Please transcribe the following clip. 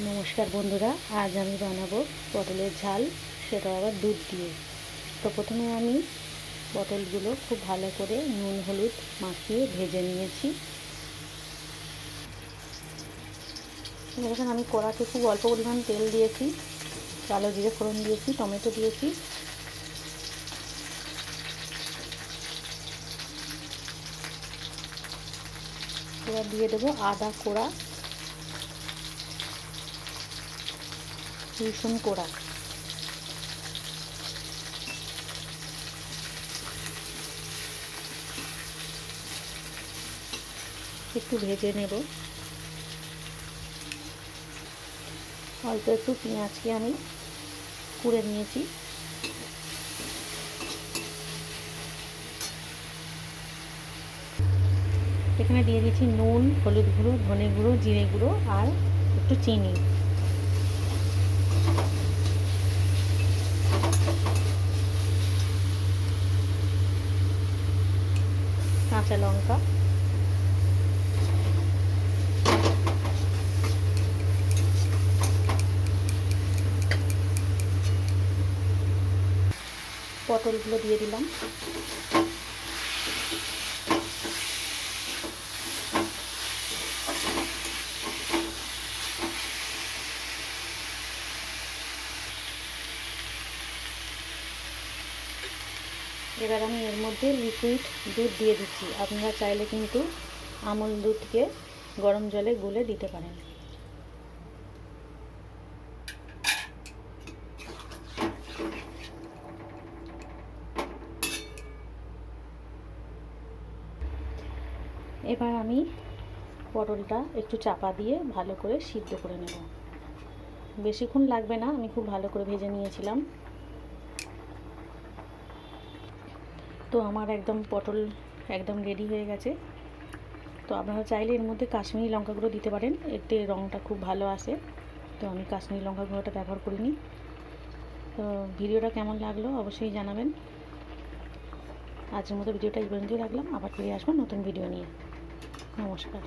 নমস্কার বন্ধুরা, আজ আমি বানাবো পটলের ঝাল, সেটা আবার দুধ দিয়ে। তো প্রথমে আমি পটলগুলো খুব ভালো করে নুন হলুদ মাখিয়ে ভেজে নিয়েছি। দেখুন, আমি কড়াতে খুব অল্প পরিমাণ তেল দিয়েছি, কালো জিরে ফোড়ন দিয়েছি, টমেটো দিয়েছি, এবার দিয়ে দেবো আদা কোড়া, রসুন কোড়া, একটু ভেজে নেব। অল্প একটু পেঁয়াজকে আমি কুড়ে নিয়েছি, এখানে দিয়ে দিয়েছি নুন, হলুদ গুঁড়ো, ধনে গুঁড়ো, জিরে গুঁড়ো আর একটু চিনি। কাঁচা লঙ্কা, পটলগুলো দিয়ে দিলাম। এবার আমি এর মধ্যে লিকুইড দুধ দিয়ে দিচ্ছি। আপনারা চাইলে কিন্তু আমুল দুধকে গরম জলে গুলে দিতে পারেন। এবার আমি পটলটা একটু চাপা দিয়ে ভালো করে সিদ্ধ করে নেব। বেশিক্ষণ লাগবে না, আমি খুব ভালো করে ভেজে নিয়েছিলাম। তো আমার একদম পটল একদম রেডি হয়ে গেছে। তো আপনারা চাইলে এর মধ্যে কাশ্মীরি লঙ্কা গুঁড়ো দিতে পারেন, এতে রঙটা খুব ভালো আসে। তো আমি কাশ্মীরি লঙ্কা গুঁড়োটা ব্যবহার করিনি। তো ভিডিওটা কেমন লাগলো অবশ্যই জানাবেন। আজকের মতো ভিডিওটা এই পর্যন্তই রাখলাম, আবার ফিরে আসবো নতুন ভিডিও নিয়ে। নমস্কার।